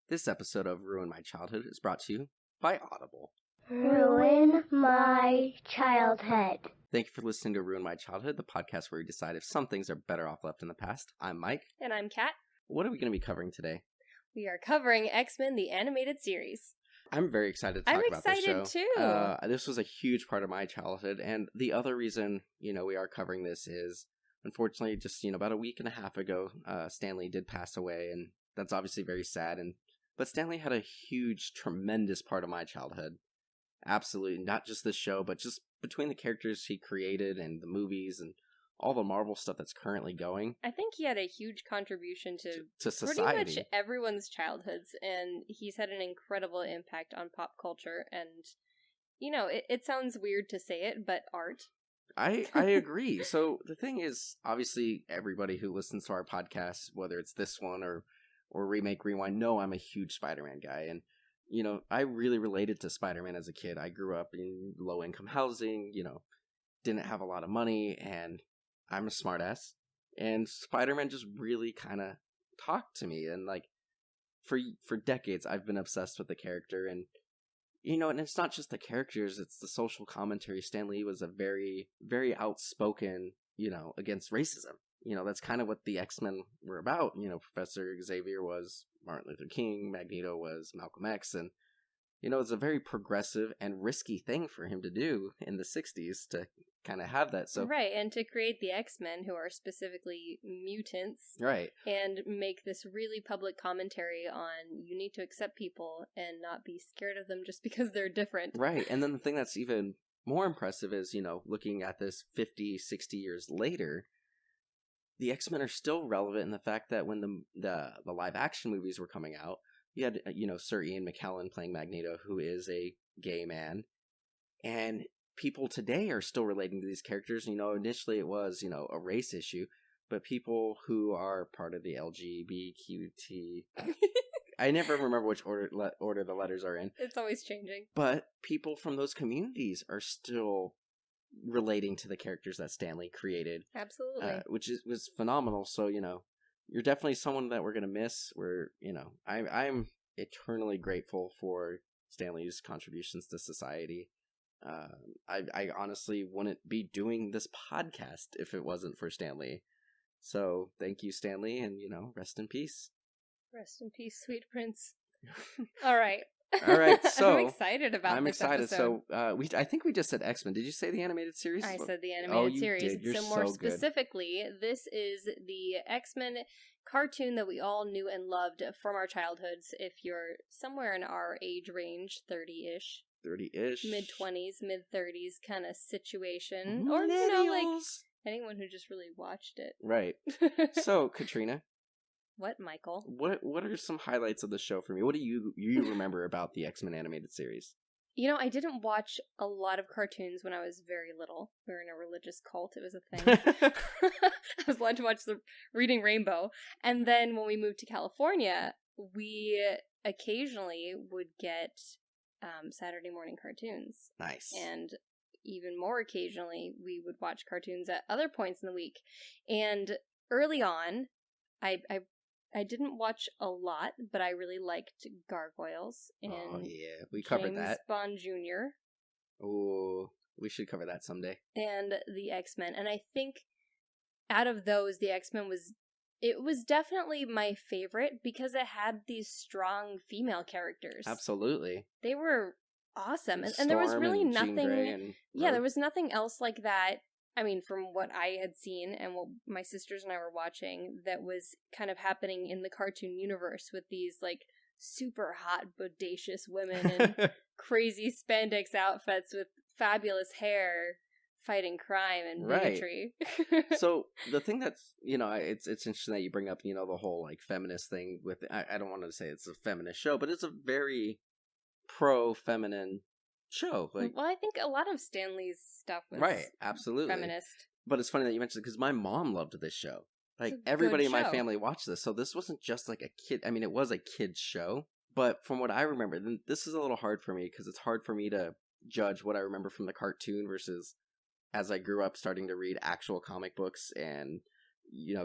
This episode of Ruin My Childhood is brought to you by Audible. Ruin my childhood. Thank you for listening to Ruin My Childhood, the podcast where we decide if some things are better off left in the past. I'm Mike. And I'm Kat. What are we going to be covering today? We are covering X-Men, the animated series. I'm very excited to talk about this show. I'm excited, too. This was a huge part of my childhood, and the other reason, we are covering this is, unfortunately, just, about a week and a half ago, Stan Lee did pass away, and that's obviously very sad, but Stan Lee had a huge, tremendous part of my childhood. Absolutely, not just this show, but just between the characters he created and the movies and all the Marvel stuff that's currently going. I think he had a huge contribution to society. Pretty much everyone's childhoods, and he's had an incredible impact on pop culture, and, it sounds weird to say it, but art. I agree. So the thing is, obviously, everybody who listens to our podcast, whether it's this one or Remake Rewind, know I'm a huge Spider-Man guy, and I really related to Spider-Man as a kid. I grew up in low-income housing, didn't have a lot of money, and I'm a smartass. And Spider-Man just really kind of talked to me. And, for decades, I've been obsessed with the character. And, and it's not just the characters, it's the social commentary. Stan Lee was a very, very outspoken, against racism. That's kind of what the X-Men were about. Professor Xavier was Martin Luther King, Magneto was Malcolm X, and, it's a very progressive and risky thing for him to do in the 60s to kind of have that. So right, and to create the X-Men, who are specifically mutants. Right. And make this really public commentary on you need to accept people and not be scared of them just because they're different. Right, and then the thing that's even more impressive is, looking at this 50, 60 years later, the X-Men are still relevant in the fact that when the live action movies were coming out, you had, Sir Ian McKellen playing Magneto, who is a gay man, and people today are still relating to these characters. Initially it was, a race issue, but people who are part of the LGBTQT, I never remember which order the letters are in. It's always changing. But people from those communities are still relating to the characters that Stan Lee created. Absolutely. Which was phenomenal. So, you're definitely someone that we're going to miss. I'm eternally grateful for Stan Lee's contributions to society. I honestly wouldn't be doing this podcast if it wasn't for Stan Lee. So thank you, Stan Lee, and, rest in peace. Rest in peace, sweet prince. All right. All right, so I'm excited about I'm this excited. episode. So I think we just said X-Men. Did you say the animated series? I said the animated series. Did. You're so more so good. specifically, this is the X-Men cartoon that we all knew and loved from our childhoods. If you're somewhere in our age range, 30-ish. 30-ish. Mid-20s, mid-30s kind of situation. Millennials. Or, anyone who just really watched it. Right. So, Katrina. What, Michael? What are some highlights of the show for me? What do you remember about the X-Men animated series? I didn't watch a lot of cartoons when I was very little. We were in a religious cult. It was a thing. I was allowed to watch the Reading Rainbow. And then when we moved to California, we occasionally would get Saturday morning cartoons. Nice. And even more occasionally, we would watch cartoons at other points in the week. And early on, I didn't watch a lot, but I really liked Gargoyles and we covered James that. Bond Jr. Oh, we should cover that someday. And the X-Men, and I think out of those, the X-Men was definitely my favorite because it had these strong female characters. Absolutely, they were awesome, and there was really nothing. There was nothing else like that. I mean, from what I had seen and what my sisters and I were watching, that was kind of happening in the cartoon universe with these, super hot, bodacious women in crazy spandex outfits with fabulous hair fighting crime and bigotry. Right. So, the thing that's, it's interesting that you bring up, the whole, feminist thing with, I don't want to say it's a feminist show, but it's a very pro-feminine show. Well, I think a lot of Stan Lee's stuff was absolutely feminist. But it's funny that you mentioned it because my mom loved this show. Everybody in my family watched this, so this wasn't just a kid. I mean, it was a kid's show, but from what I remember, this is a little hard for me because it's hard for me to judge what I remember from the cartoon versus as I grew up starting to read actual comic books. And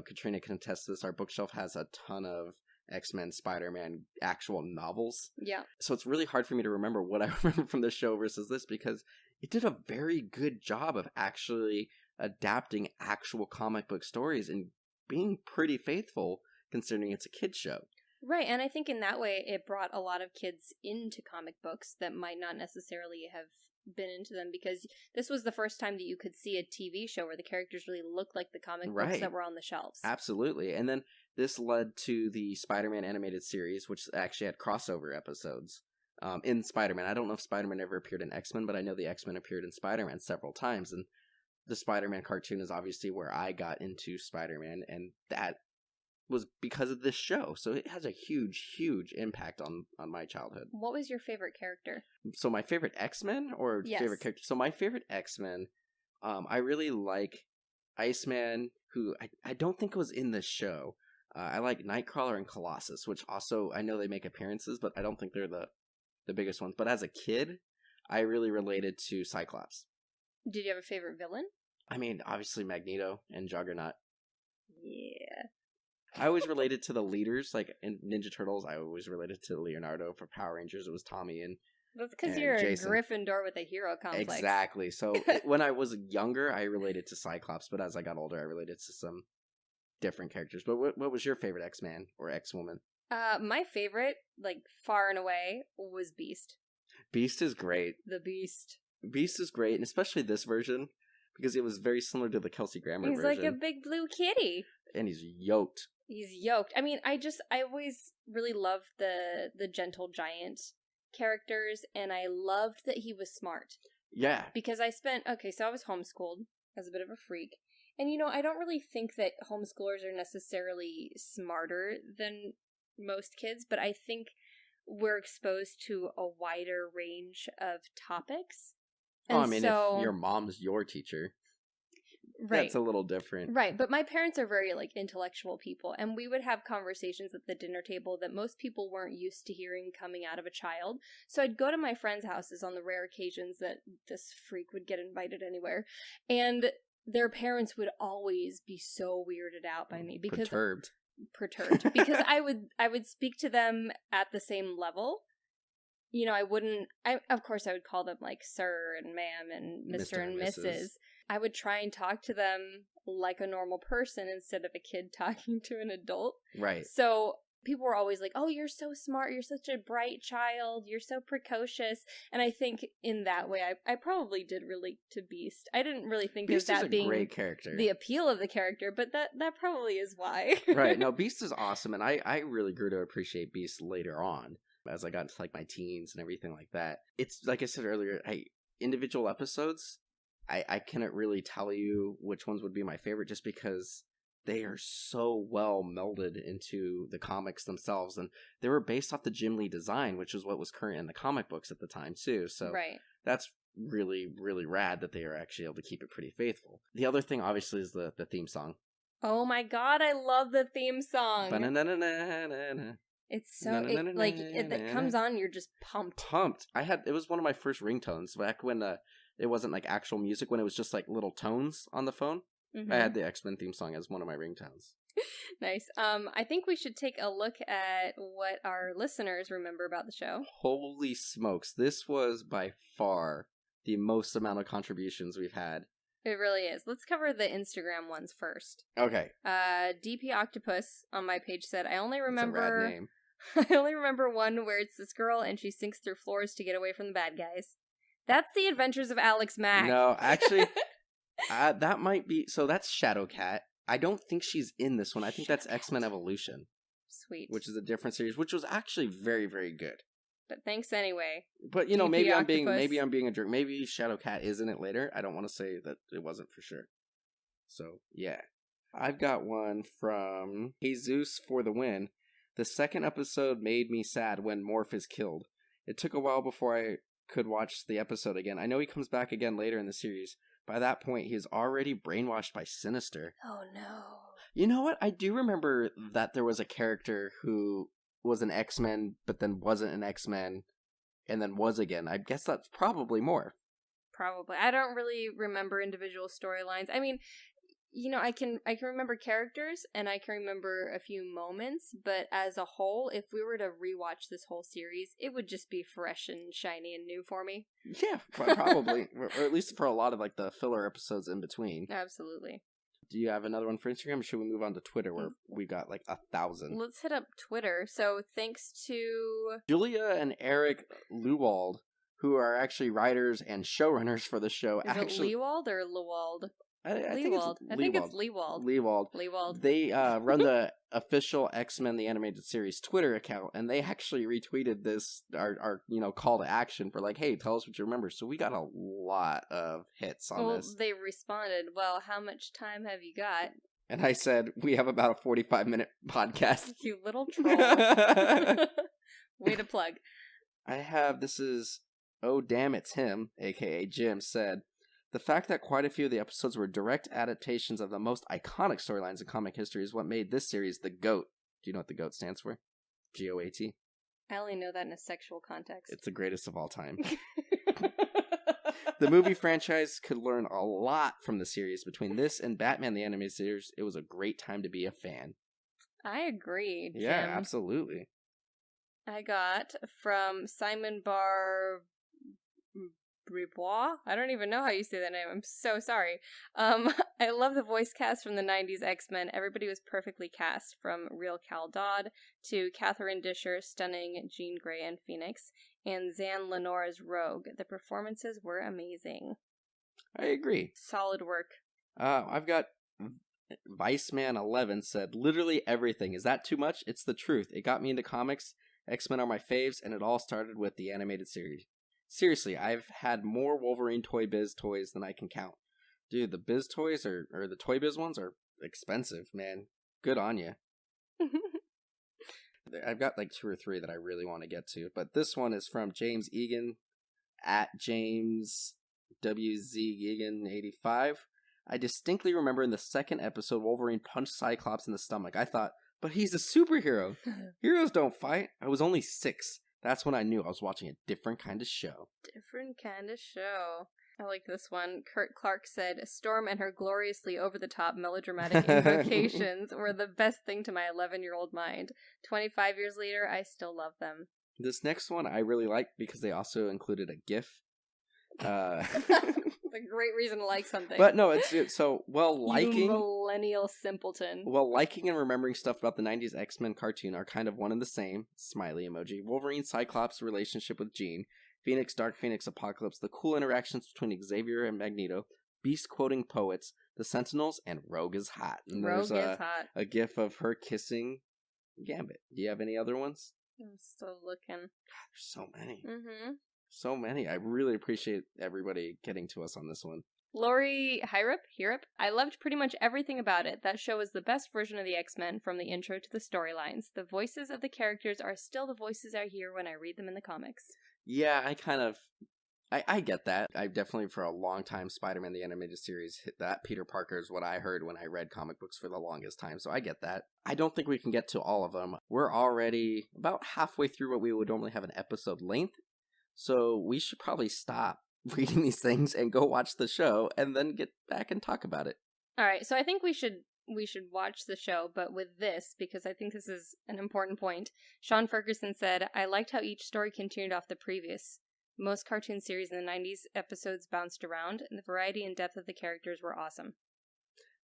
Katrina can attest to this. Our bookshelf has a ton of X-Men, Spider-Man actual novels. Yeah. So it's really hard for me to remember what I remember from this show versus this, because it did a very good job of actually adapting actual comic book stories and being pretty faithful considering it's a kid's show. Right, and I think in that way it brought a lot of kids into comic books that might not necessarily have been into them, because this was the first time that you could see a TV show where the characters really looked like the comic books that were on the shelves. Absolutely. And then this led to the Spider-Man animated series, which actually had crossover episodes in Spider-Man. I don't know if Spider-Man ever appeared in X-Men, but I know the X-Men appeared in Spider-Man several times, and the Spider-Man cartoon is obviously where I got into Spider-Man, and that was because of this show. So it has a huge, huge impact on my childhood. What was your favorite character? So my favorite X-Men or favorite character? So my favorite X-Men, I really like Iceman, who I don't think was in this show. I like Nightcrawler and Colossus, which also, I know they make appearances, but I don't think they're the biggest ones. But as a kid, I really related to Cyclops. Did you have a favorite villain? I mean, obviously Magneto and Juggernaut. Yeah. I always related to the leaders, like in Ninja Turtles, I always related to Leonardo. For Power Rangers, it was Tommy and That's because you're Jason. A Gryffindor with a hero complex. Exactly. So when I was younger, I related to Cyclops, but as I got older, I related to some different characters. But what was your favorite X-Man or X-Woman? My favorite, like far and away, was Beast. Beast is great. The Beast. Beast is great, and especially this version, because it was very similar to the Kelsey Grammer version. He's like a big blue kitty. And he's yoked. He's yoked. I mean, I always really loved the Gentle Giant characters, and I loved that he was smart. Yeah. Because I was homeschooled as a bit of a freak. And, I don't really think that homeschoolers are necessarily smarter than most kids, but I think we're exposed to a wider range of topics. And if your mom's your teacher, right, that's a little different. Right, but my parents are very, intellectual people, and we would have conversations at the dinner table that most people weren't used to hearing coming out of a child. So I'd go to my friends' houses on the rare occasions that this freak would get invited anywhere, and their parents would always be so weirded out by me because perturbed because I would speak to them at the same level. Of course I would call them sir and ma'am and Mr. and Mrs. I would try and talk to them like a normal person instead of a kid talking to an adult. Right. So people were always like, oh, you're so smart, you're such a bright child, you're so precocious. And I think in that way, I probably did relate to Beast. I didn't really think Beast of that being great character. The appeal of the character, but that probably is why. Right. No, Beast is awesome, and I really grew to appreciate Beast later on as I got into my teens and everything like that. It's like I said earlier, individual episodes, I cannot really tell you which ones would be my favorite just because they are so well melded into the comics themselves, and they were based off the Jim Lee design, which was what was current in the comic books at the time too. So right. That's really, really rad that they are actually able to keep it pretty faithful. The other thing obviously is the theme song. Oh my god, I love the theme song. Ba-na-na-na-na-na-na. It's so it comes on, you're just pumped. It was one of my first ringtones back when it wasn't actual music, when it was just little tones on the phone. Mm-hmm. I had the X-Men theme song as one of my ringtones. Nice. I think we should take a look at what our listeners remember about the show. Holy smokes, this was by far the most amount of contributions we've had. It really is. Let's cover the Instagram ones first. Okay. DP Octopus on my page said, I only remember... That's a rad name. I only remember one where it's this girl and she sinks through floors to get away from the bad guys. That's The Adventures of Alex Mack. No, actually, that might be... So that's Shadowcat. I don't think she's in this one. I think that's X-Men Evolution. Sweet. Which is a different series, which was actually very, very good. But thanks anyway. But maybe I'm being a jerk. Maybe Shadowcat is in it later. I don't want to say that it wasn't for sure. So yeah, I've got one from Jesus for the win. The second episode made me sad when Morph is killed. It took a while before I could watch the episode again. I know he comes back again later in the series. By that point, he is already brainwashed by Sinister. Oh no. You know what? I do remember that there was a character who was an X-Men, but then wasn't an X-Men, and then was again. I guess that's probably more. Probably. I don't really remember individual storylines. I mean, I can remember characters and I can remember a few moments, but as a whole, if we were to rewatch this whole series, it would just be fresh and shiny and new for me. Yeah, probably. Or at least for a lot of like the filler episodes in between. Absolutely. Do you have another one for Instagram, or should we move on to Twitter where we got like 1,000? Let's hit up Twitter. So thanks to Julia and Eric Lewald, who are actually writers and showrunners for the show. Is it Lewald or Lewald? I think it's Lewald. Lewald. They run the official X-Men the Animated Series Twitter account, and they actually retweeted this, our call to action for like, hey, tell us what you remember. So we got a lot of hits on this. They responded, well, how much time have you got? And I said, we have about a 45-minute podcast. You little troll. Way to plug. This is, oh damn, it's him, aka Jim, said, the fact that quite a few of the episodes were direct adaptations of the most iconic storylines in comic history is what made this series the GOAT. Do you know what the GOAT stands for? GOAT? I only know that in a sexual context. It's the greatest of all time. The movie franchise could learn a lot from the series. Between this and Batman the Animated Series, it was a great time to be a fan. I agree, Jim. Yeah, absolutely. I got from Simon Bar... Bribois? I don't even know how you say that name. I'm so sorry. I love the voice cast from the 90s X-Men. Everybody was perfectly cast, from real Cal Dodd to Catherine Disher, stunning Jean Grey and Phoenix, and Zan Lenore's Rogue. The performances were amazing. I agree. Solid work. I've got Viceman11 said, literally everything. Is that too much? It's the truth. It got me into comics. X-Men are my faves, and it all started with the animated series. Seriously, I've had more Wolverine Toy Biz toys than I can count. Dude, the Biz toys, or the Toy Biz ones, are expensive, man. Good on you. I've got like 2 or 3 that I really want to get to, but this one is from James Egan, at James WZ Egan 85. I distinctly remember in the second episode, Wolverine punched Cyclops in the stomach. I thought, but he's a superhero. Heroes don't fight. I was only 6. That's when I knew I was watching a different kind of show. Different kind of show. I like this one. Kurt Clark said, Storm and her gloriously over-the-top melodramatic invocations were the best thing to my 11-year-old mind. 25 years later, I still love them. This next one I really like because they also included a GIF. It's a great reason to like something. But no, it's so, liking... You millennial simpleton. Liking and remembering stuff about the 90s X-Men cartoon are kind of one and the same. Smiley emoji. Wolverine Cyclops' relationship with Jean. Phoenix, Dark Phoenix, Apocalypse. The cool interactions between Xavier and Magneto. Beast quoting poets. The Sentinels. And Rogue is hot. And Rogue is hot. A gif of her kissing Gambit. Do you have any other ones? I'm still looking. God, there's so many. Mm-hmm. So many. I really appreciate everybody getting to us on this one. Lori Hirup, I loved pretty much everything about it. That show is the best version of the X-Men, from the intro to the storylines. The voices of the characters are still the voices I hear when I read them in the comics. Yeah, I get that. I definitely, for a long time, Spider-Man the Animated Series, hit that. Peter Parker is what I heard when I read comic books for the longest time, so I get that. I don't think we can get to all of them. We're already about halfway through what we would normally have an episode length, so we should probably stop reading these things and go watch the show and then get back and talk about it. All right, so I think we should watch the show, but with this, because I think this is an important point. Sean Ferguson said, I liked how each story continued off the previous. Most cartoon series in the 90s episodes bounced around, and the variety and depth of the characters were awesome.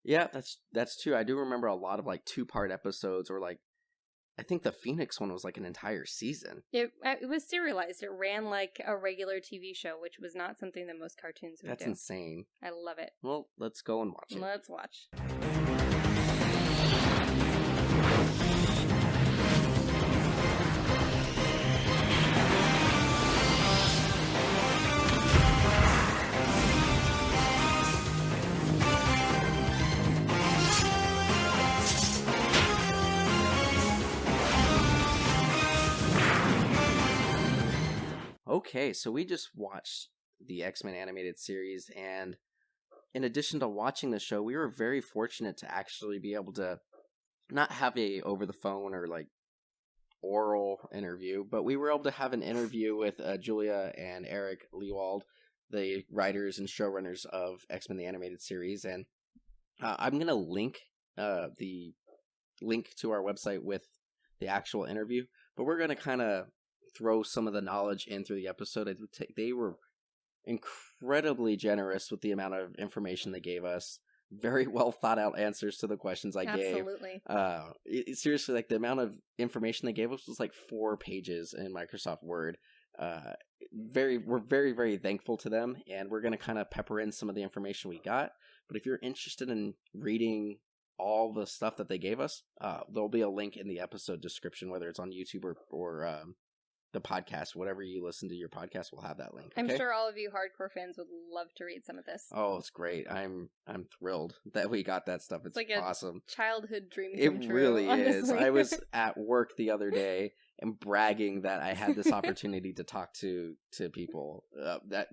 Yeah, that's true. I do remember a lot of like 2-part episodes, or like I think the Phoenix one was like an entire season. It was serialized. It ran like a regular TV show, which was not something that most cartoons would do. That's insane. I love it. Well, let's go and watch it. Let's watch. Okay, so we just watched the X-Men animated series, and in addition to watching the show, we were very fortunate to actually be able to not have a over-the-phone or like oral interview, but we were able to have an interview with Julia and Eric Lewald, the writers and showrunners of X-Men the Animated Series, and I'm going to link the link to our website with the actual interview, but we're going to kind of throw some of the knowledge in through the episode. They were incredibly generous with the amount of information they gave us. Very well thought out answers to the questions I gave. Absolutely. Seriously, like the amount of information they gave us was like 4 pages in Microsoft Word. We're very, very thankful to them, and we're going to kind of pepper in some of the information we got. But if you're interested in reading all the stuff that they gave us, there'll be a link in the episode description, whether it's on YouTube or the podcast. Whatever you listen to your podcast will have that link. Okay? I'm sure all of you hardcore fans would love to read some of this. Oh, it's great. I'm thrilled that we got that stuff. It's like awesome. Childhood dream come true. It really honestly. is. I was at work the other day and bragging that I had this opportunity to talk to people that,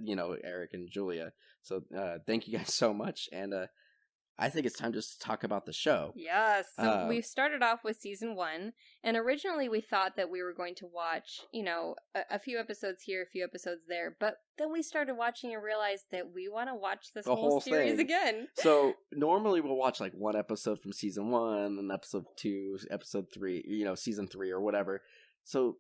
Eric and Julia. So thank you guys so much. And I think it's time just to talk about the show. Yes. So we started off with season 1, and originally we thought that we were going to watch, a few episodes here, a few episodes there, but then we started watching and realized that we want to watch this whole series thing again. So normally we'll watch like one episode from season 1, and episode 2, episode 3, season 3 or whatever. So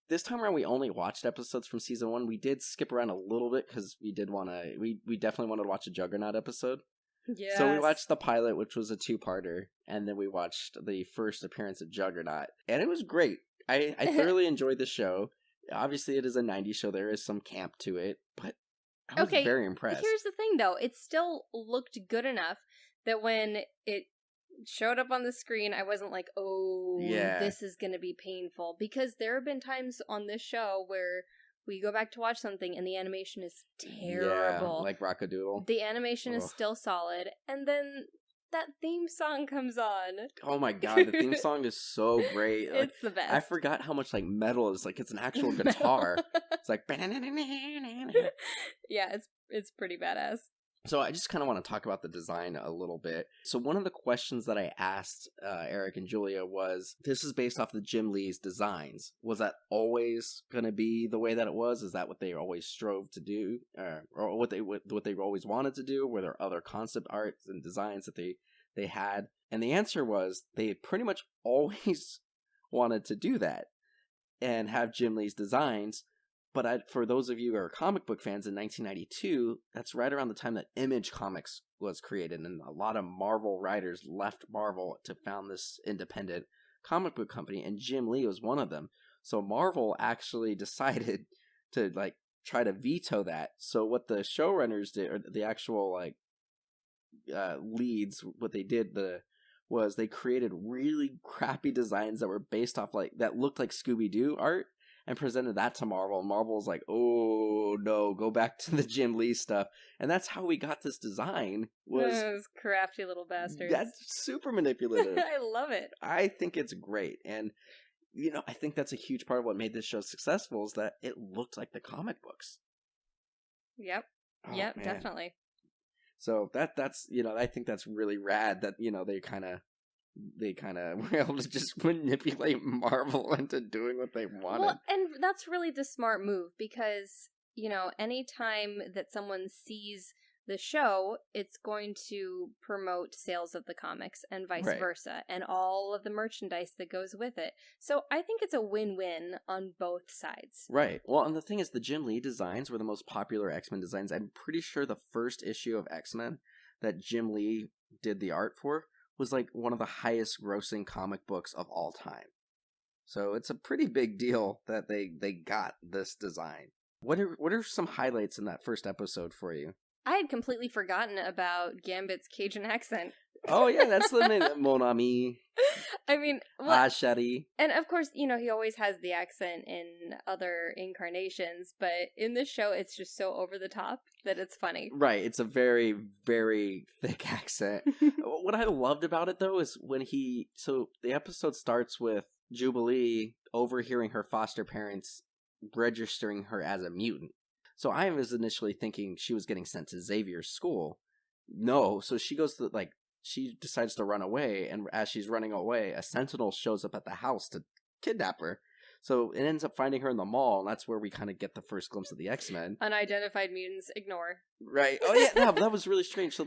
this time around we only watched episodes from season 1. We did skip around a little bit because we definitely wanted to watch a Juggernaut episode. Yes. So we watched the pilot, which was a 2-parter, and then we watched the first appearance of Juggernaut, and it was great. I thoroughly enjoyed the show. Obviously, it is a 90s show. There is some camp to it, but I was very impressed. Here's the thing, though. It still looked good enough that when it showed up on the screen, I wasn't like, this is going to be painful. Because there have been times on this show where we go back to watch something and the animation is terrible. Yeah, like Rockadoodle. The animation is still solid, and then that theme song comes on. Oh my god, the theme song is so great. It's the best. I forgot how much metal is. It's an actual guitar. It's like yeah, it's pretty badass. So I just kind of want to talk about the design a little bit. So one of the questions that I asked Eric and Julia was, this is based off of Jim Lee's designs. Was that always going to be the way that it was? Is that what they always strove to do? Or what they always wanted to do? Were there other concept arts and designs that they had? And the answer was they pretty much always wanted to do that and have Jim Lee's designs. But for those of you who are comic book fans, in 1992, that's right around the time that Image Comics was created, and a lot of Marvel writers left Marvel to found this independent comic book company, and Jim Lee was one of them. So Marvel actually decided to try to veto that. So what the showrunners did, or the actual leads, what they did was they created really crappy designs that were based off that looked like Scooby-Doo art, and presented that to Marvel. And Marvel was like, oh no, go back to the Jim Lee stuff. And that's how we got this design. Those crafty little bastards. That's super manipulative. I love it. I think it's great. And, I think that's a huge part of what made this show successful, is that it looked like the comic books. Yep. Oh, yep, man. Definitely. So that's, I think that's really rad that, they kind of were able to just manipulate Marvel into doing what they wanted. Well, and that's really the smart move, because, anytime that someone sees the show, it's going to promote sales of the comics and vice versa, and all of the merchandise that goes with it. So I think it's a win-win on both sides. Right. Well, and the thing is, the Jim Lee designs were the most popular X-Men designs. I'm pretty sure the first issue of X-Men that Jim Lee did the art for was one of the highest grossing comic books of all time. So it's a pretty big deal that they got this design. What are some highlights in that first episode for you? I had completely forgotten about Gambit's Cajun accent. Oh yeah, that's the name. Mon ami. I mean, Shari. And of course, he always has the accent in other incarnations, but in this show, it's just so over the top that it's funny. Right, it's a very, very thick accent. What I loved about it, though, is so the episode starts with Jubilee overhearing her foster parents registering her as a mutant. So I was initially thinking she was getting sent to Xavier's school. No, so she goes to she decides to run away, and as she's running away, a sentinel shows up at the house to kidnap her. So it ends up finding her in the mall, and that's where we kind of get the first glimpse of the X-Men. Unidentified mutants, ignore. Right. Oh yeah, no, that was really strange. So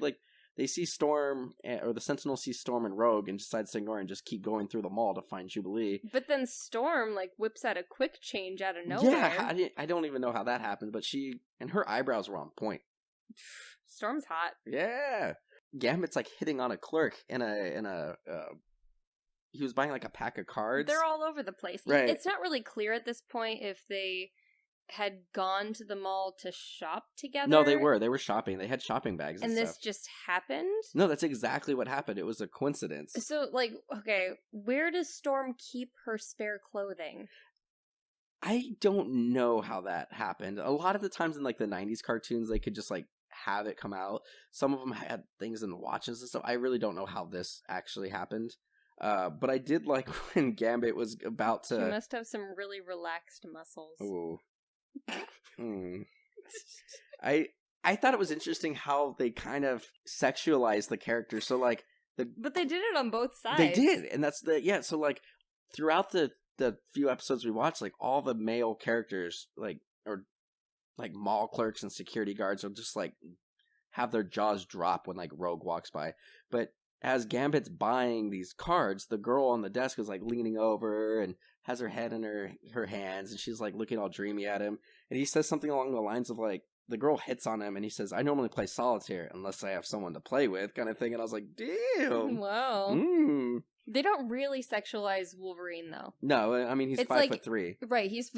they see Storm, or the Sentinels see Storm and Rogue and decides to ignore and just keep going through the mall to find Jubilee. But then Storm, like, whips out a quick change out of nowhere. Yeah, I don't even know how that happened, but her eyebrows were on point. Storm's hot. Yeah. Gambit's, like, hitting on a clerk he was buying, like, a pack of cards. They're all over the place. Right. It's not really clear at this point if they had gone to the mall to shop together. No, they were shopping. They had shopping bags and this stuff. just happened? No, that's exactly what happened. It was a coincidence. So, like, okay, where does Storm keep her spare clothing? I don't know how that happened. A lot of the times in, like, the 90s cartoons, they could just, like, have it come out. Some of them had things in watches and stuff. I really don't know how this actually happened. But I did like when Gambit was about to... She must have some really relaxed muscles. Ooh. I thought it was interesting how they kind of sexualized the character. So, like... But they did it on both sides. They did, and that's the... Yeah, so, like, throughout the few episodes we watched, like, all the male characters, like, or, like, mall clerks and security guards will just, like, have their jaws drop when, like, Rogue walks by. But as Gambit's buying these cards, the girl on the desk is, like, leaning over and has her head in her hands, and she's, like, looking all dreamy at him. And he says something along the lines of, like, the girl hits on him, and he says, I normally play solitaire unless I have someone to play with, kind of thing. And I was like, damn. Wow. They don't really sexualize Wolverine, though. No, I mean, he's 5'3". Right, he's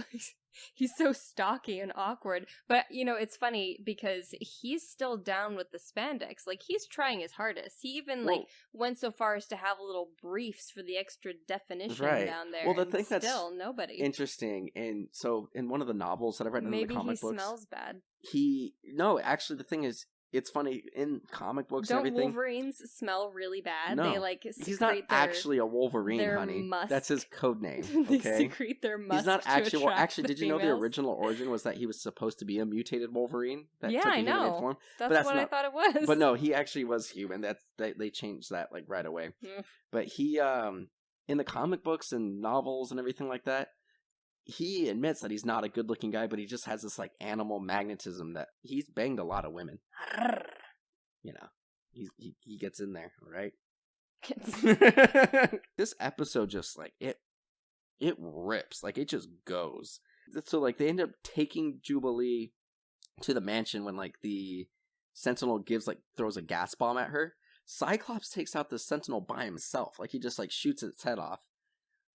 so stocky and awkward. But, you know, it's funny because he's still down with the spandex. Like, he's trying his hardest. He even, went so far as to have little briefs for the extra definition down there. Well, the thing that's still nobody. Interesting, and so in one of the novels that I've read in the comic books... Maybe he smells bad. No, actually, the thing is, it's funny, in comic books and everything... Don't Wolverines smell really bad? No. They, like, he's not actually a Wolverine, honey. Musk. That's his code name, They okay? secrete their musk. He's not actually... Well, actually, did you know the females? original origin was that he was supposed to be a mutated Wolverine? That Yeah, took a I human know. Form? That's what I thought it was. But no, he actually was human. They changed that, like, right away. But he, in the comic books and novels and everything like that, he admits that he's not a good-looking guy, but he just has this, like, animal magnetism that he's banged a lot of women. You know, he gets in there, right? This episode just, like, it rips. Like, it just goes. So, like, they end up taking Jubilee to the mansion when, like, the Sentinel throws a gas bomb at her. Cyclops takes out the Sentinel by himself. Like, he just, like, shoots its head off.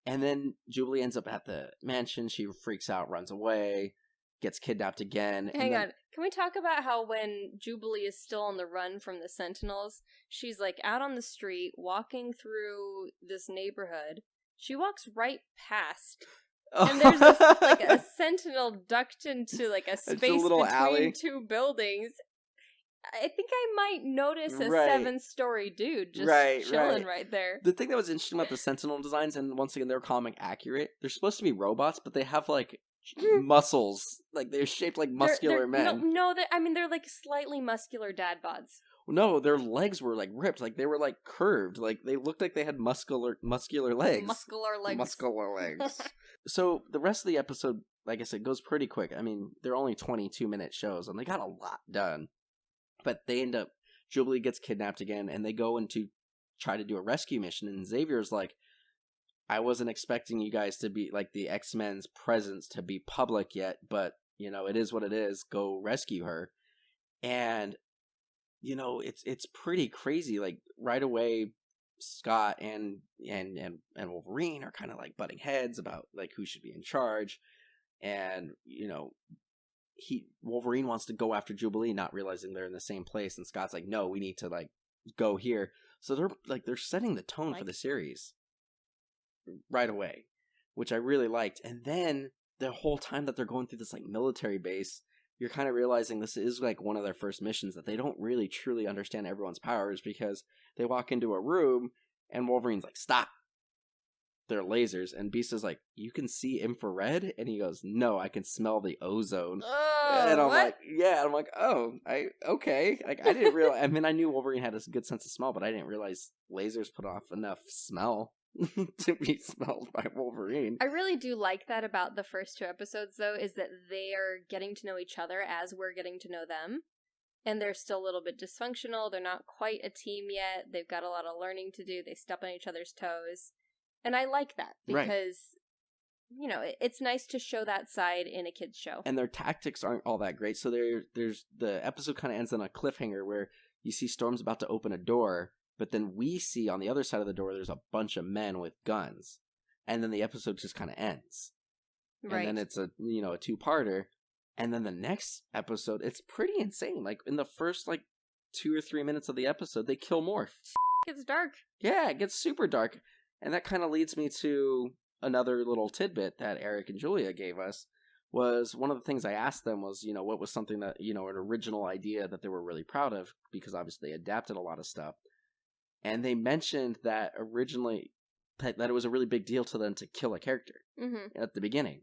And then Jubilee ends up at the mansion. She freaks out, runs away, gets kidnapped again. Hang on. Can we talk about how when Jubilee is still on the run from the Sentinels, she's, like, out on the street, walking through this neighborhood. She walks right past, and there's like a Sentinel ducked into, like, a space between alley. Two buildings. I think I might notice a 7-story dude just chilling right there. The thing that was interesting about the Sentinel designs, and once again, they're comic accurate, they're supposed to be robots, but they have, like, muscles. Like, they're shaped like muscular men. No, they're like slightly muscular dad bods. No, their legs were, like, ripped. Like, they were, like, curved. Like, they looked like they had muscular legs. Muscular legs. So, the rest of the episode, like I said, goes pretty quick. I mean, they're only 22-minute shows, and they got a lot done. But they end up... Jubilee gets kidnapped again, and they go in to try to do a rescue mission, and Xavier's like, I wasn't expecting you guys to be, like, the X-Men's presence to be public yet, but, you know, it is what it is. Go rescue her. And, you know, it's pretty crazy. Like, right away, Scott and Wolverine are kind of, like, butting heads about, like, who should be in charge. And, you know, Wolverine wants to go after Jubilee, not realizing they're in the same place. And Scott's like, no, we need to, like, go here. So they're setting the tone for the series right away, which I really liked. And then the whole time that they're going through this, like, military base, you're kind of realizing this is, like, one of their first missions, that they don't really truly understand everyone's powers, because they walk into a room and Wolverine's like, stop, they're lasers, and Beast is like, you can see infrared? And he goes, no, I can smell the ozone. And I'm like, yeah. I'm like, oh, okay. Like, I didn't realize. I mean, I knew Wolverine had a good sense of smell, but I didn't realize lasers put off enough smell to be smelled by Wolverine. I really do like that about the first 2 episodes, though, is that they are getting to know each other as we're getting to know them. And they're still a little bit dysfunctional. They're not quite a team yet. They've got a lot of learning to do. They step on each other's toes. And I like that because, it's nice to show that side in a kid's show. And their tactics aren't all that great. So there's the episode kind of ends on a cliffhanger where you see Storm's about to open a door, but then we see on the other side of the door there's a bunch of men with guns. And then the episode just kind of ends. Right. And then it's a two-parter. And then the next episode, it's pretty insane. Like, in the first, 2 or 3 minutes of the episode, they kill Morph. It's dark. Yeah, it gets super dark. And that kind of leads me to another little tidbit that Eric and Julia gave us. Was one of the things I asked them was, what was something that, an original idea that they were really proud of, because obviously they adapted a lot of stuff. And they mentioned that originally, that it was a really big deal to them to kill a character at the beginning.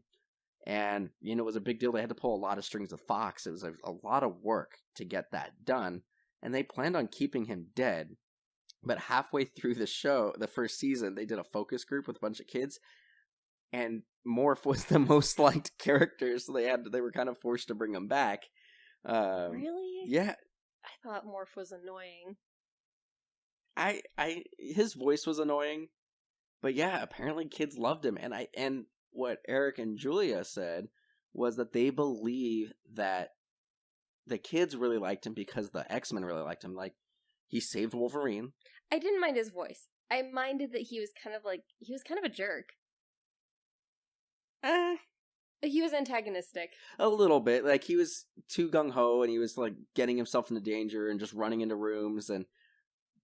And, it was a big deal. They had to pull a lot of strings with Fox. It was a lot of work to get that done. And they planned on keeping him dead. But halfway through the show, the first season, they did a focus group with a bunch of kids. And Morph was the most liked character. So they were kind of forced to bring him back. Really? Yeah. I thought Morph was annoying. His voice was annoying. But yeah, apparently kids loved him. And what Eric and Julia said was that they believe that the kids really liked him because the X-Men really liked him. Like, he saved Wolverine. I didn't mind his voice. I minded that he was kind of a jerk. He was antagonistic. A little bit. Like, he was too gung-ho, and he was, getting himself into danger and just running into rooms.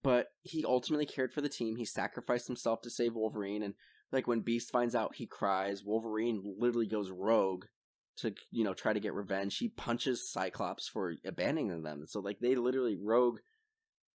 But he ultimately cared for the team. He sacrificed himself to save Wolverine, and when Beast finds out, he cries. Wolverine literally goes rogue to, try to get revenge. He punches Cyclops for abandoning them. So, they literally, Rogue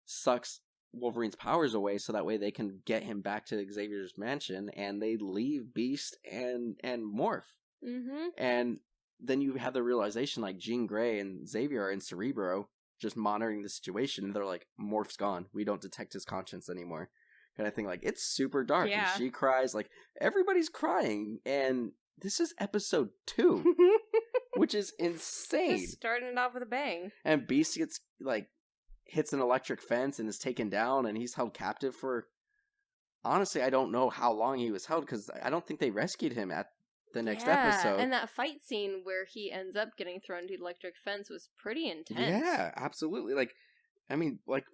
sucks Wolverine's powers away so that way they can get him back to Xavier's mansion, and they leave Beast and Morph. Mm-hmm. And then you have the realization, Jean Grey and Xavier are in Cerebro, just monitoring the situation, and they're like, Morph's gone. We don't detect his conscience anymore. And I think, it's super dark. Yeah. And she cries. Everybody's crying. And this is episode 2. Which is insane. Just starting it off with a bang. And Beast gets, hits an electric fence and is taken down. And he's held captive for... Honestly, I don't know how long he was held. Because I don't think they rescued him at the next episode. And that fight scene where he ends up getting thrown to the electric fence was pretty intense. Yeah, absolutely. Like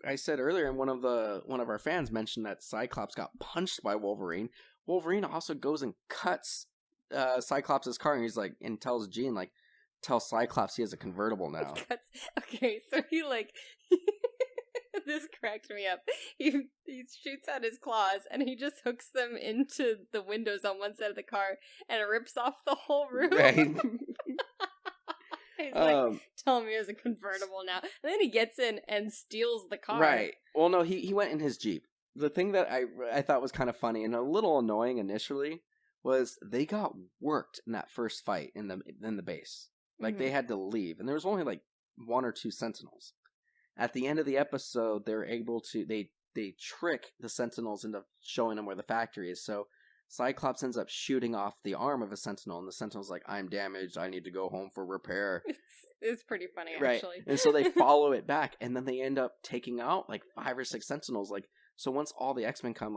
I said earlier, and one of our fans mentioned that Cyclops got punched by Wolverine. Wolverine also goes and cuts Cyclops' car, and he's and tells Jean, tell Cyclops he has a convertible now. Okay, so he this cracked me up. He shoots out his claws, and he just hooks them into the windows on one side of the car, and it rips off the whole roof. Right. He's tell me it's a convertible now. And then he gets in and steals the car. Right. Well, no, he went in his Jeep. The thing that I thought was kind of funny and a little annoying initially was they got worked in that first fight in the base. They had to leave. And there was only 1 or 2 Sentinels. At the end of the episode, they're able to... They trick the Sentinels into showing them where the factory is. So Cyclops ends up shooting off the arm of a Sentinel, and the Sentinel's like, I'm damaged, I need to go home for repair. It's pretty funny, right. Actually. And so they follow it back, and then they end up taking out 5 or 6 Sentinels. So once all the X-Men come,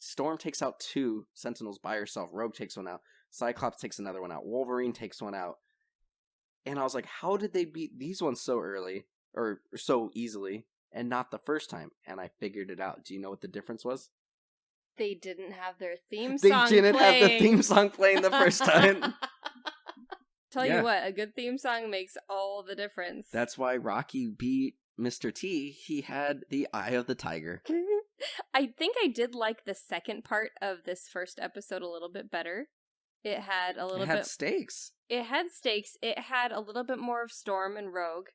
Storm takes out 2 Sentinels by herself, Rogue takes one out, Cyclops takes another one out, Wolverine takes one out. And I was like, how did they beat these ones so early, or so easily, and not the first time? And I figured it out. Do you know what the difference was? They didn't have their theme song They didn't have the theme song playing the first time. Tell you what, a good theme song makes all the difference. That's why Rocky beat Mr. T. He had the Eye of the Tiger. I think I did like the second part of this first episode a little bit better. It had a little bit... It had stakes. It had stakes. It had a little bit more of Storm and Rogue.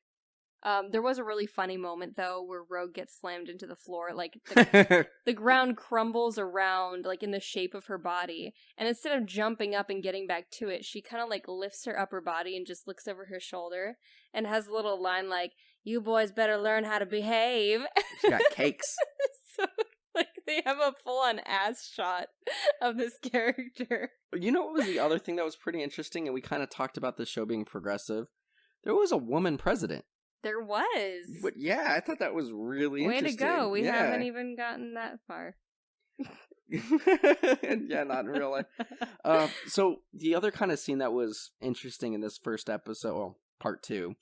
There was a really funny moment, though, where Rogue gets slammed into the floor. The ground crumbles around, in the shape of her body. And instead of jumping up and getting back to it, she kind of, lifts her upper body and just looks over her shoulder. And has a little line you boys better learn how to behave. She got cakes. So, they have a full-on ass shot of this character. You know what was the other thing that was pretty interesting? And we kind of talked about the show being progressive. There was a woman president. There was. But yeah, I thought that was really interesting. Way to go. We haven't even gotten that far. Yeah, not in real life. So the other kind of scene that was interesting in this first episode, well, part 2,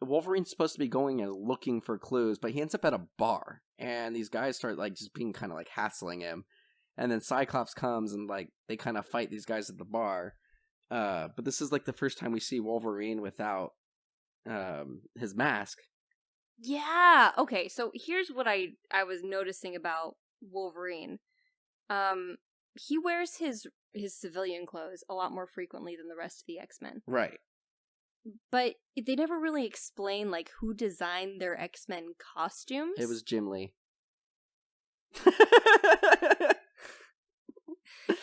Wolverine's supposed to be going and looking for clues, but he ends up at a bar, and these guys start like just being kind of like hassling him, and then Cyclops comes and like they kind of fight these guys at the bar. But this is like the first time we see Wolverine without his mask. Yeah. Okay. So here's what I was noticing about Wolverine. He wears his civilian clothes a lot more frequently than the rest of the X-Men. Right. But they never really explain, like, who designed their X-Men costumes. It was Jim Lee.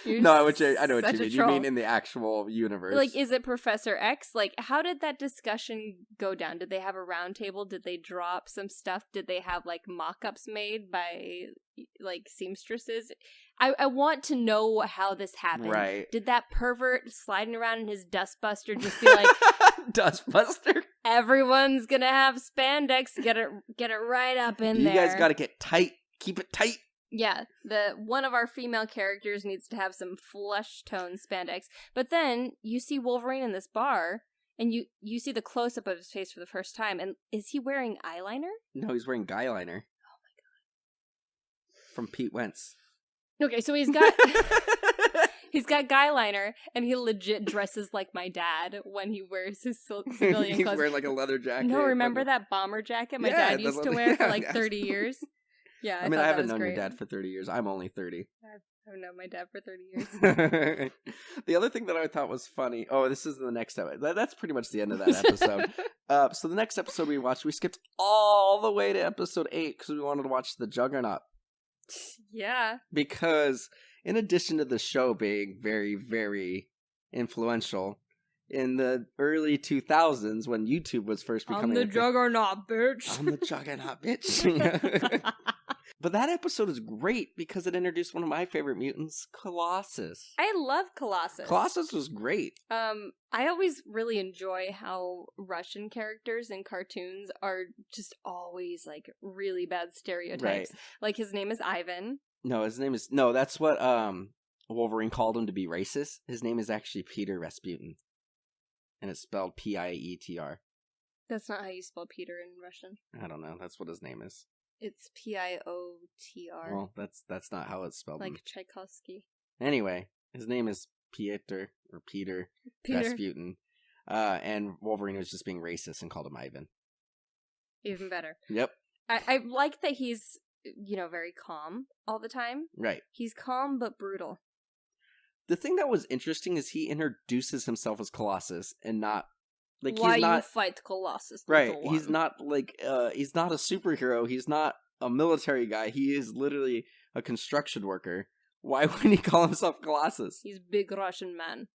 No, I know what you mean. You mean in the actual universe. Like, is it Professor X? Like, how did that discussion go down? Did they have a round table? Did they drop some stuff? Did they have, like, mock-ups made by, like, seamstresses? I want to know how this happened. Right. Did that pervert sliding around in his dustbuster just be like... Dustbuster? Everyone's gonna have spandex. Get it right up in there. You guys gotta get tight. Keep it tight. Yeah, one of our female characters needs to have some flesh tone spandex. But then you see Wolverine in this bar, and you see the close up of his face for the first time. And is he wearing eyeliner? No, he's wearing guyliner. Oh my god! From Pete Wentz. Okay, so he's got he's got guyliner, and he legit dresses like my dad when he wears his civilian He's clothes. wearing like a leather jacket. No, remember that bomber jacket my dad used to wear for like 30 years? Yeah, I mean, I haven't known your dad for 30 years. I'm only 30. I've known my dad for 30 years. The other thing that I thought was funny... Oh, this is the next episode. That's pretty much the end of that episode. So the next episode we watched, we skipped all the way to episode 8 because we wanted to watch the Juggernaut. Yeah. Because in addition to the show being very, very influential, in the early 2000s when YouTube was first becoming... I'm the Juggernaut, bitch. I'm the Juggernaut, bitch. But that episode is great because it introduced one of my favorite mutants, Colossus. I love Colossus. Colossus was great. I always really enjoy how Russian characters in cartoons are just always like really bad stereotypes. Right. Like his name is Ivan. No, his name is... No, that's what Wolverine called him to be racist. His name is actually Peter Rasputin. And it's spelled P-I-E-T-R. That's not how you spell Peter in Russian. I don't know. That's what his name is. It's P-I-O-T-R. Well, that's not how it's spelled. Like Tchaikovsky. Anyway, his name is Peter Rasputin. And Wolverine was just being racist and called him Ivan. Even better. Yep. I like that he's, very calm all the time. Right. He's calm but brutal. The thing that was interesting is he introduces himself as Colossus and not... Like, why he's not, you fight Colossus? Right. He's not like he's not a superhero. He's not a military guy. He is literally a construction worker. Why wouldn't he call himself Colossus? He's big Russian man.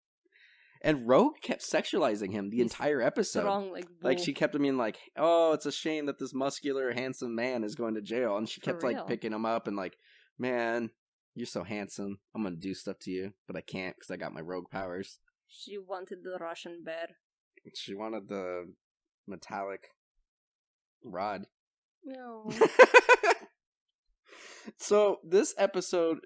And Rogue kept sexualizing him the entire episode. Strong, like she kept being like, "Oh, it's a shame that this muscular, handsome man is going to jail." And she kept like picking him up and like, "Man, you're so handsome. I'm gonna do stuff to you, but I can't because I got my rogue powers." She wanted the Russian bear. She wanted the metallic rod. No. So this episode,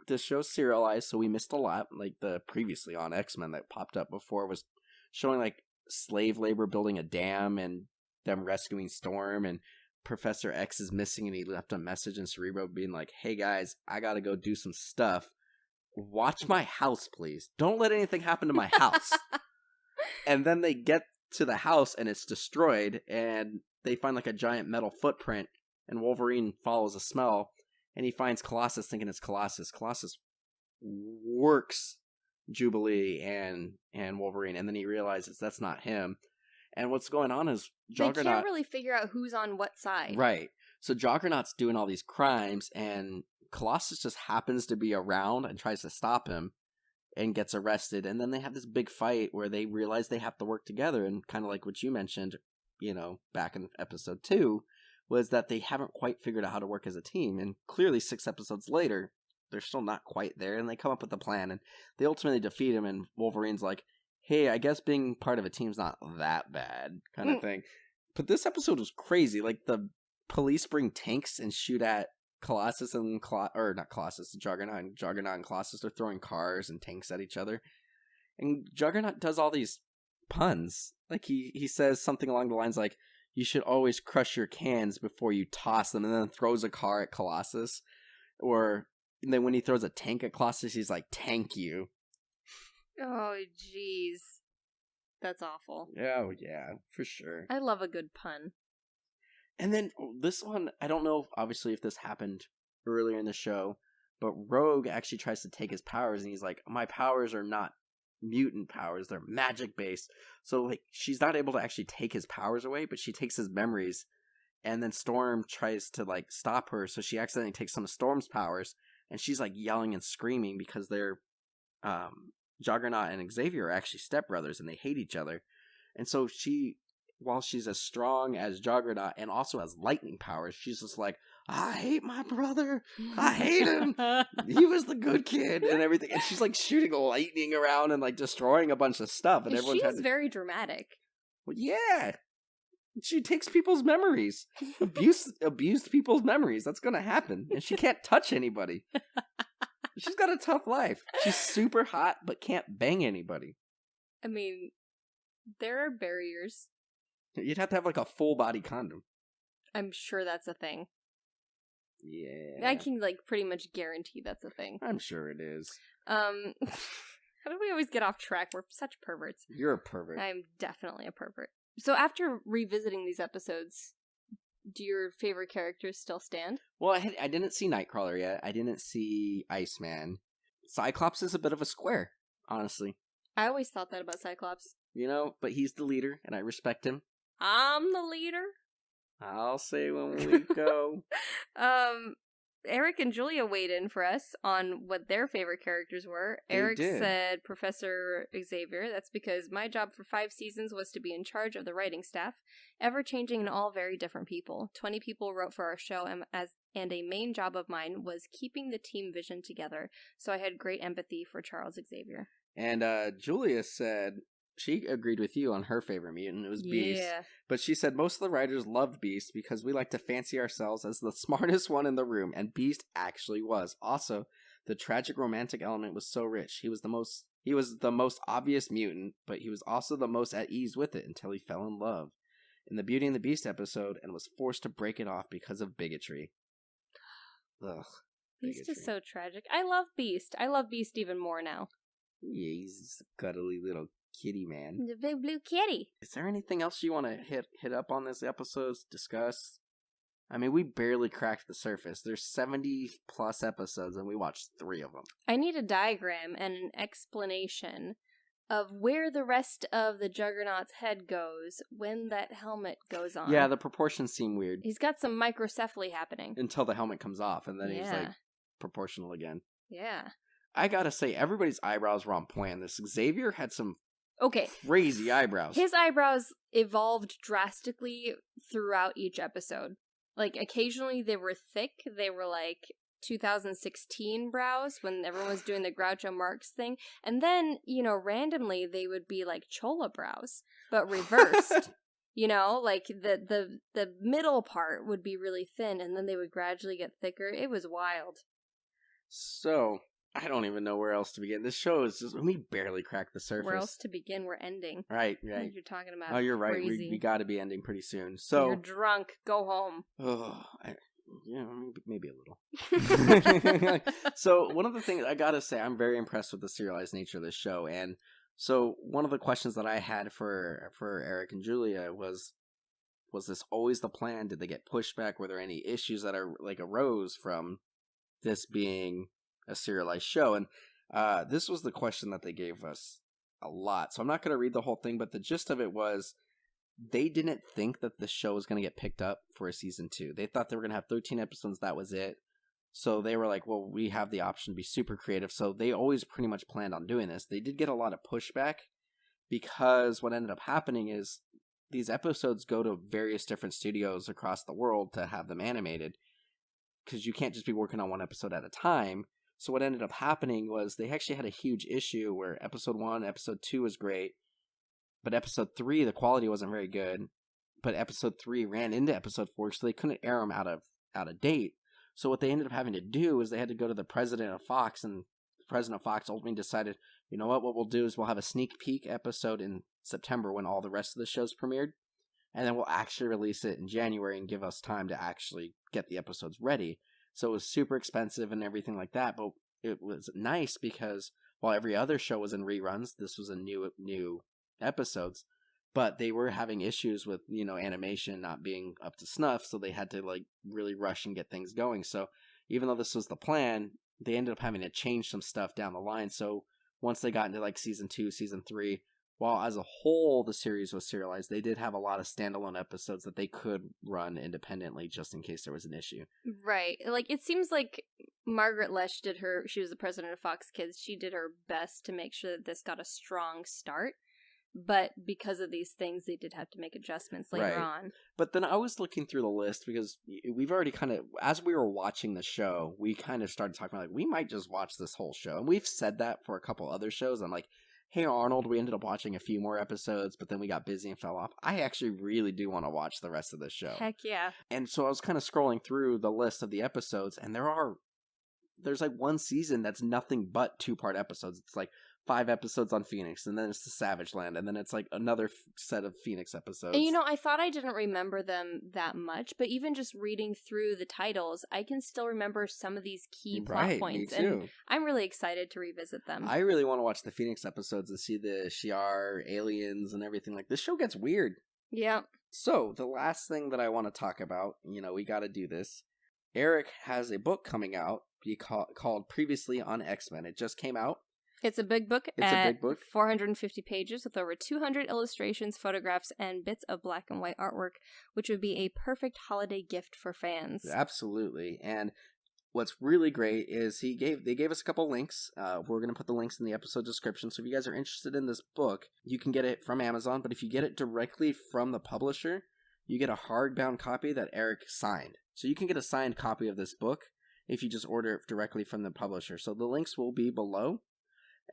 the show's serialized, so we missed a lot. Like the previously on X-Men that popped up before was showing like slave labor building a dam and them rescuing Storm, and Professor X is missing and he left a message in Cerebro being like, "Hey guys, I gotta go do some stuff. Watch my house, please. Don't let anything happen to my house." And then they get to the house and it's destroyed and they find like a giant metal footprint and Wolverine follows a smell and he finds Colossus thinking it's Colossus. Colossus works Jubilee and Wolverine and then he realizes that's not him. And what's going on is Juggernaut... They can't really figure out who's on what side. Right. So Juggernaut's doing all these crimes and Colossus just happens to be around and tries to stop him. And gets arrested, and then they have this big fight where they realize they have to work together, and kind of like what you mentioned, back in episode 2, was that they haven't quite figured out how to work as a team, and clearly 6 episodes later, they're still not quite there, and they come up with a plan, and they ultimately defeat him, and Wolverine's like, "Hey, I guess being part of a team's not that bad," kind of thing. But this episode was crazy. Like, the police bring tanks and shoot at Colossus and not Colossus, Juggernaut. Juggernaut and Colossus are throwing cars and tanks at each other. And Juggernaut does all these puns. Like, he says something along the lines like, you should always crush your cans before you toss them, and then throws a car at Colossus. And then when he throws a tank at Colossus, he's like, tank you. Oh, jeez. That's awful. Oh, yeah, for sure. I love a good pun. And then this one, I don't know, obviously, if this happened earlier in the show, but Rogue actually tries to take his powers, and he's like, my powers are not mutant powers, they're magic-based. So, like, she's not able to actually take his powers away, but she takes his memories, and then Storm tries to, like, stop her, so she accidentally takes some of Storm's powers, and she's, like, yelling and screaming because they're, Juggernaut and Xavier are actually stepbrothers, and they hate each other. And so while she's as strong as Juggernaut and also has lightning powers, she's just like, I hate my brother. I hate him. He was the good kid and everything. And she's like shooting lightning around and like destroying a bunch of stuff. And she's very dramatic. Well, yeah. She takes people's memories. Abused people's memories. That's going to happen. And she can't touch anybody. She's got a tough life. She's super hot, but can't bang anybody. I mean, there are barriers. You'd have to have like a full body condom. I'm sure that's a thing. Yeah. I can like pretty much guarantee that's a thing. I'm sure it is. How do we always get off track? We're such perverts. You're a pervert. I'm definitely a pervert. So after revisiting these episodes, do your favorite characters still stand? Well, I didn't see Nightcrawler yet. I didn't see Iceman. Cyclops is a bit of a square, honestly. I always thought that about Cyclops. You know, but he's the leader, and I respect him. I'm the leader. I'll say when we go. Eric and Julia weighed in for us on what their favorite characters were. Eric said Professor Xavier. That's because my job for 5 seasons was to be in charge of the writing staff, ever-changing and all very different people. 20 people wrote for our show, and a main job of mine was keeping the team vision together, so I had great empathy for Charles Xavier. And Julia said she agreed with you on her favorite mutant. It was Beast. Yeah. But she said most of the writers loved Beast because we like to fancy ourselves as the smartest one in the room, and Beast actually was. Also, the tragic romantic element was so rich. He was the most obvious mutant, but he was also the most at ease with it until he fell in love in the Beauty and the Beast episode and was forced to break it off because of bigotry. Ugh. Beast is so tragic. I love Beast. I love Beast even more now. Yeah, he's a cuddly little kitty man. The big blue kitty. Is there anything else you want to hit up on this episode? Discuss? I mean, we barely cracked the surface. There's 70 plus episodes, and we watched 3 of them. I need a diagram and an explanation of where the rest of the Juggernaut's head goes when that helmet goes on. Yeah, the proportions seem weird. He's got some microcephaly happening. Until the helmet comes off, and then he's like proportional again. Yeah. I gotta say, everybody's eyebrows were on point. This Xavier had some Okay. crazy eyebrows. His eyebrows evolved drastically throughout each episode. Like, occasionally they were thick. They were like 2016 brows when everyone was doing the Groucho Marx thing. And then, randomly they would be like Chola brows, but reversed. Like the middle part would be really thin and then they would gradually get thicker. It was wild. So, I don't even know where else to begin. This show is just, we barely cracked the surface. Where else to begin? We're ending. Right. What you're talking about. Oh, you're right. We got to be ending pretty soon. So you're drunk. Go home. Oh, maybe a little. So one of the things I got to say, I'm very impressed with the serialized nature of this show. And so one of the questions that I had for Eric and Julia was this always the plan? Did they get pushback? Were there any issues that are like arose from this being a serialized show? And this was the question that they gave us a lot. So I'm not going to read the whole thing, but the gist of it was they didn't think that the show was going to get picked up for a season 2. They thought they were going to have 13 episodes. That was it. So they were like, well, we have the option to be super creative. So they always pretty much planned on doing this. They did get a lot of pushback because what ended up happening is these episodes go to various different studios across the world to have them animated, because you can't just be working on one episode at a time. So what ended up happening was they actually had a huge issue where episode 1, episode 2 was great, but episode 3, the quality wasn't very good. but episode 3 ran into episode 4, so they couldn't air them out of date. So what they ended up having to do is they had to go to the president of Fox, and the president of Fox ultimately decided, you know what we'll do is we'll have a sneak peek episode in September when all the rest of the shows premiered, and then we'll actually release it in January and give us time to actually get the episodes ready. So it was super expensive and everything like that, but it was nice because while every other show was in reruns, this was a new episodes, but they were having issues with, animation not being up to snuff, so they had to like really rush and get things going. So even though this was the plan, they ended up having to change some stuff down the line. So once they got into like season 2, season 3, while as a whole the series was serialized, they did have a lot of standalone episodes that they could run independently just in case there was an issue. Right. Like, it seems like Margaret Lesh she was the president of Fox Kids, she did her best to make sure that this got a strong start. But because of these things, they did have to make adjustments later on. But then I was looking through the list because we've already kind of, as we were watching the show, we kind of started talking about, like, we might just watch this whole show. And we've said that for a couple other shows. I'm like, hey, Arnold, we ended up watching a few more episodes, but then we got busy and fell off. I actually really do want to watch the rest of this show. Heck yeah. And so I was kind of scrolling through the list of the episodes, and there's like one season that's nothing but 2-part episodes. It's like 5 episodes on Phoenix, and then it's the Savage Land, and then it's like another set of Phoenix episodes. And I thought I didn't remember them that much, but even just reading through the titles, I can still remember some of these key plot points. Me too. And I'm really excited to revisit them. I really want to watch the Phoenix episodes and see the Shi'ar aliens and everything. Like, this show gets weird. Yeah. So, the last thing that I want to talk about, we got to do this. Eric has a book coming out called Previously on X-Men. It just came out. It's a big book. It's a big book. 450 pages with over 200 illustrations, photographs, and bits of black and white artwork, which would be a perfect holiday gift for fans. Absolutely. And what's really great is they gave us a couple links. We're going to put the links in the episode description. So if you guys are interested in this book, you can get it from Amazon. But if you get it directly from the publisher, you get a hardbound copy that Eric signed. So you can get a signed copy of this book if you just order it directly from the publisher. So the links will be below.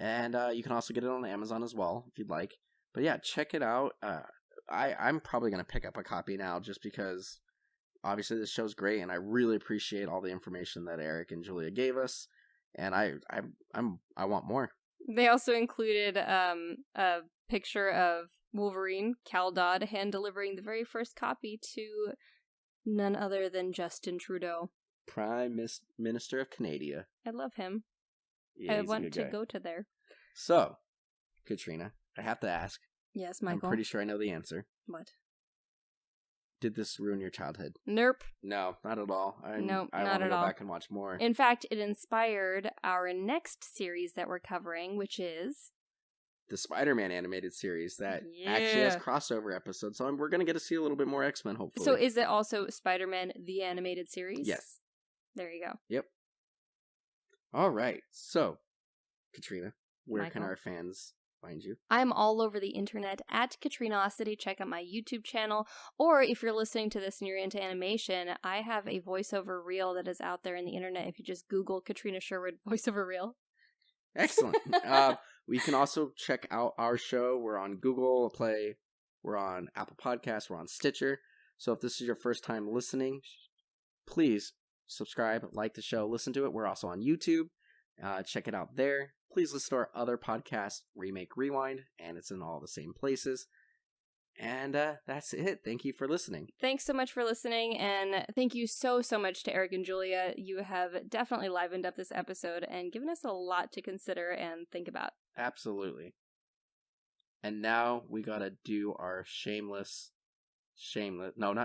And you can also get it on Amazon as well, if you'd like. But yeah, check it out. I'm probably going to pick up a copy now just because, obviously, this show's great, and I really appreciate all the information that Eric and Julia gave us. And I want more. They also included a picture of Wolverine, Cal Dodd, hand-delivering the very first copy to none other than Justin Trudeau. Prime Minister of Canada. I love him. Yeah, I want to go to there. So, Katrina, I have to ask. Yes, Michael. I'm pretty sure I know the answer. What? Did this ruin your childhood? Nope. No, not at all. Nope, I not want to at go all. back and watch more. In fact, it inspired our next series that we're covering, which is the Spider-Man animated series that actually has crossover episodes. So we're going to get to see a little bit more X-Men, hopefully. So is it also Spider-Man the animated series? Yes. There you go. Yep. All right. So, Katrina, where Michael, can our fans find you? I'm all over the internet at Katrinaosity. Check out my YouTube channel. Or if you're listening to this and you're into animation, I have a voiceover reel that is out there in the internet. If you just Google Katrina Sherwood voiceover reel. Excellent. We can also check out our show. We're on Google Play. We're on Apple Podcasts. We're on Stitcher. So if this is your first time listening, please subscribe, like the show, listen to it. We're also on YouTube. Check it out there. Please listen to our other podcast, Remake Rewind, and it's in all the same places. And that's it. Thank you for listening. Thanks so much for listening, and thank you so much to Eric and Julia. You have definitely livened up this episode and given us a lot to consider and think about. Absolutely. And now we gotta do our not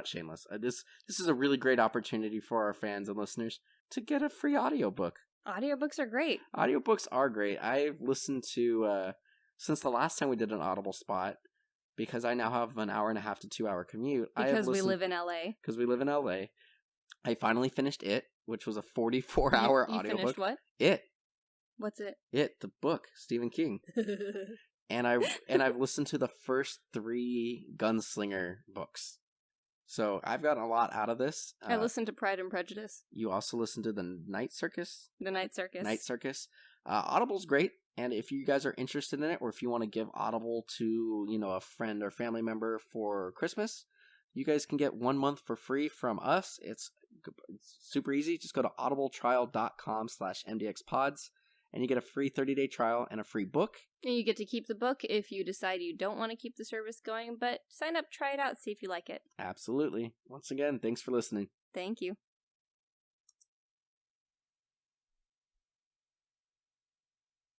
shameless. This is a really great opportunity for our fans and listeners to get a free audiobook. Audiobooks are great. Audiobooks are great. I've listened to, since the last time we did an Audible spot, because I now have an 1.5 to 2 hour commute. Because we live in LA. Because we live in LA. I finally finished It, which was a 44-hour audiobook. You finished what? It. What's it? It, the book, Stephen King. And I've listened to the first 3 Gunslinger books. So I've gotten a lot out of this. I listened to Pride and Prejudice. You also listened to The Night Circus? The Night Circus. Night Circus. Audible's great. And if you guys are interested in it, or if you want to give Audible to, a friend or family member for Christmas, you guys can get 1 month for free from us. It's super easy. Just go to audibletrial.com/MDXpods, and you get a free 30-day trial and a free book. And you get to keep the book if you decide you don't want to keep the service going, but sign up, try it out, see if you like it. Absolutely. Once again, thanks for listening. Thank you.